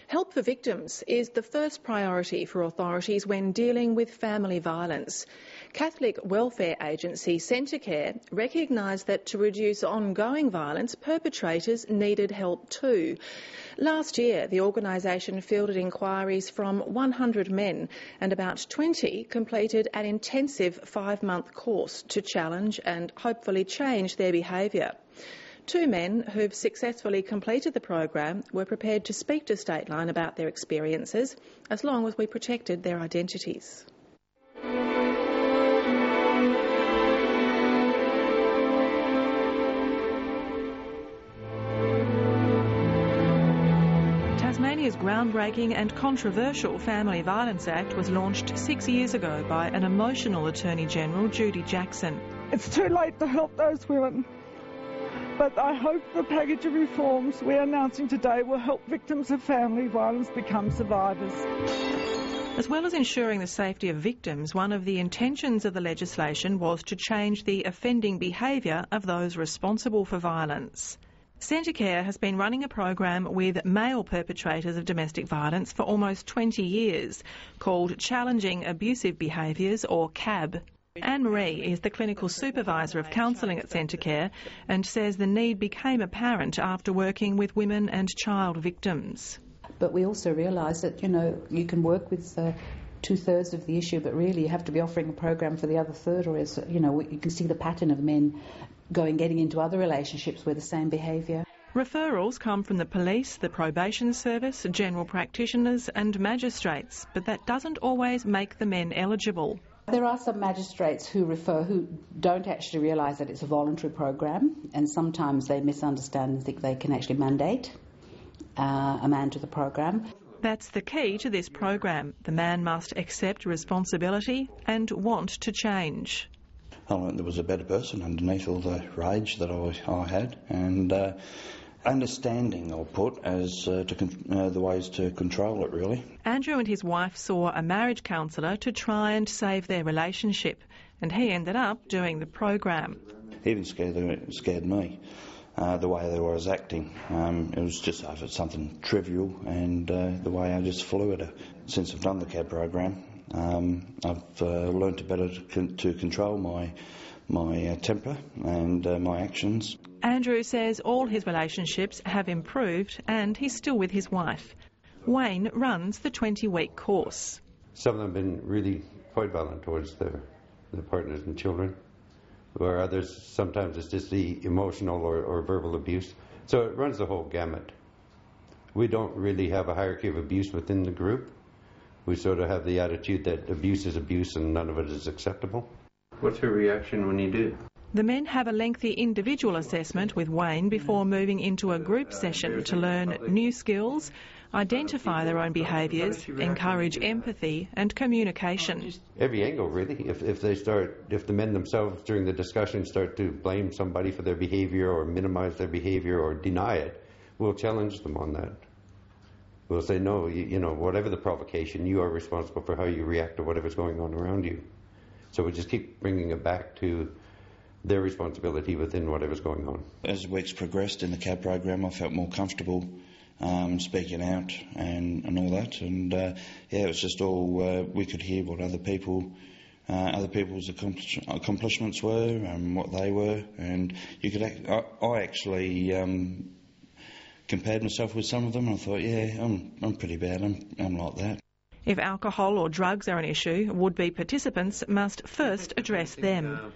Help for victims is the first priority for authorities when dealing with family violence. Catholic welfare agency Centrecare recognised that to reduce ongoing violence, perpetrators needed help too. Last year, the organisation fielded inquiries from 100 men and about 20 completed an intensive 5-month course to challenge and hopefully change their behaviour. 2 men who've successfully completed the program were prepared to speak to Stateline about their experiences, as long as we protected their identities. Tasmania's groundbreaking and controversial Family Violence Act was launched 6 years ago by an emotional Attorney-General, Judy Jackson. It's too late to help those women. But I hope the package of reforms we're announcing today will help victims of family violence become survivors. As well as ensuring the safety of victims, one of the intentions of the legislation was to change the offending behaviour of those responsible for violence. Centrecare has been running a program with male perpetrators of domestic violence for almost 20 years, called Challenging Abusive Behaviours, or CAB. Anne-Marie is the clinical supervisor of counselling at Centrecare and says the need became apparent after working with women and child victims. But we also realise that, you can work with 2/3 of the issue, but really you have to be offering a program for the other third, or as you can see the pattern of men getting into other relationships with the same behaviour. Referrals come from the police, the probation service, general practitioners and magistrates, but that doesn't always make the men eligible. There are some magistrates who refer who don't actually realise that it's a voluntary program, and sometimes they misunderstand and think they can actually mandate a man to the program. That's the key to this program. The man must accept responsibility and want to change. I learned there was a better person underneath all the rage that I had, and understanding, I'll put, as the ways to control it, really. Andrew and his wife saw a marriage counsellor to try and save their relationship, and he ended up doing the program. It even scared me, the way they was acting. It was just over something trivial, and the way I just flew at it. Since I've done the CAB program, I've learned to better to control my temper and my actions. Andrew says all his relationships have improved and he's still with his wife. Wayne runs the 20-week course. Some of them have been really quite violent towards their partners and children, where others, sometimes it's just the emotional or verbal abuse. So it runs the whole gamut. We don't really have a hierarchy of abuse within the group. We sort of have the attitude that abuse is abuse and none of it is acceptable. What's your reaction when you do? The men have a lengthy individual assessment with Wayne before moving into a group session to learn new skills, identify their own behaviours, encourage empathy and communication. Every angle, really. If the men themselves during the discussion start to blame somebody for their behaviour or minimise their behaviour or deny it, we'll challenge them on that. We'll say, no, whatever the provocation, you are responsible for how you react to whatever's going on around you. So we just keep bringing it back to their responsibility within whatever's going on. As weeks progressed in the CAB program, I felt more comfortable speaking out and all that. And it was just all we could hear what other people's accomplishments were and what they were, and you could. I actually compared myself with some of them, and I thought, I'm pretty bad. I'm like that. If alcohol or drugs are an issue, would-be participants must first address them.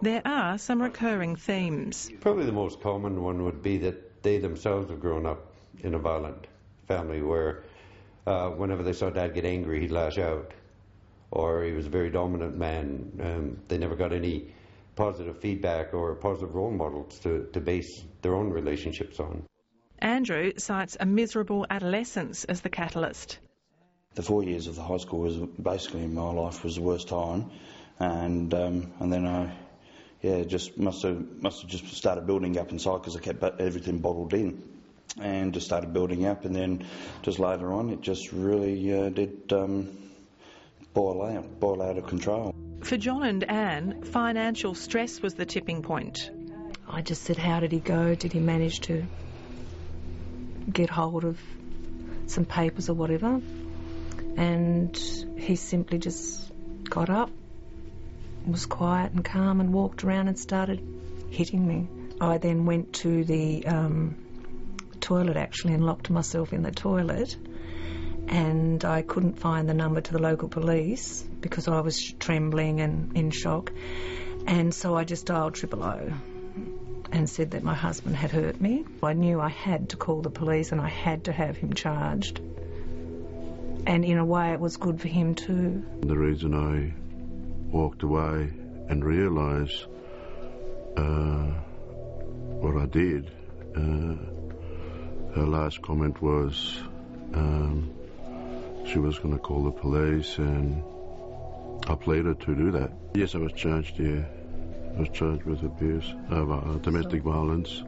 There are some recurring themes. Probably the most common one would be that they themselves have grown up in a violent family where whenever they saw Dad get angry, he'd lash out, or he was a very dominant man. They never got any positive feedback or positive role models to base their own relationships on. Andrew cites a miserable adolescence as the catalyst. The 4 years of the high school was basically in my life was the worst time, and then I just must have just started building up inside because I kept everything bottled in, and just started building up, and then just later on it just really did boil out of control. For John and Anne, financial stress was the tipping point. I just said, how did he go? Did he manage to get hold of some papers or whatever, and he simply just got up, was quiet and calm and walked around and started hitting me. I then went to the toilet actually and locked myself in the toilet, and I couldn't find the number to the local police because I was trembling and in shock, and so I just dialed 000 and said that my husband had hurt me. I knew I had to call the police and I had to have him charged, and in a way it was good for him too. The reason I walked away and realised what I did, her last comment was she was going to call the police, and I pleaded to do that. Yes, I was charged, yeah. I was charged with abuse, domestic violence.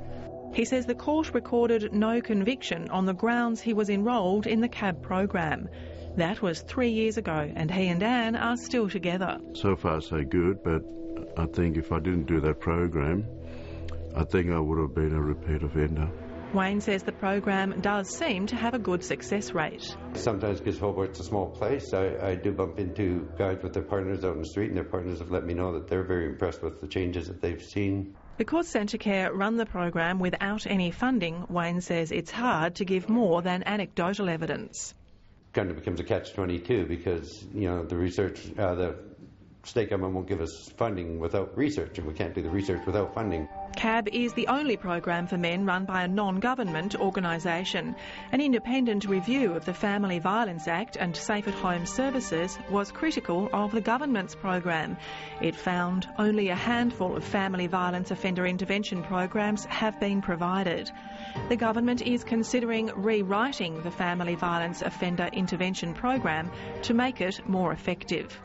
He says the court recorded no conviction on the grounds he was enrolled in the CAB program. That was 3 years ago, and he and Anne are still together. So far so good, but I think if I didn't do that program, I think I would have been a repeat offender. Wayne says the program does seem to have a good success rate. Sometimes, because Hobart's a small place, I do bump into guys with their partners out on the street, and their partners have let me know that they're very impressed with the changes that they've seen. Because Centrecare run the program without any funding, Wayne says it's hard to give more than anecdotal evidence. Kind of becomes a catch-22 because, you know, the research, the state government won't give us funding without research, and we can't do the research without funding. CAB is the only program for men run by a non-government organisation. An independent review of the Family Violence Act and Safe at Home Services was critical of the government's program. It found only a handful of family violence offender intervention programs have been provided. The government is considering rewriting the Family Violence Offender Intervention program to make it more effective.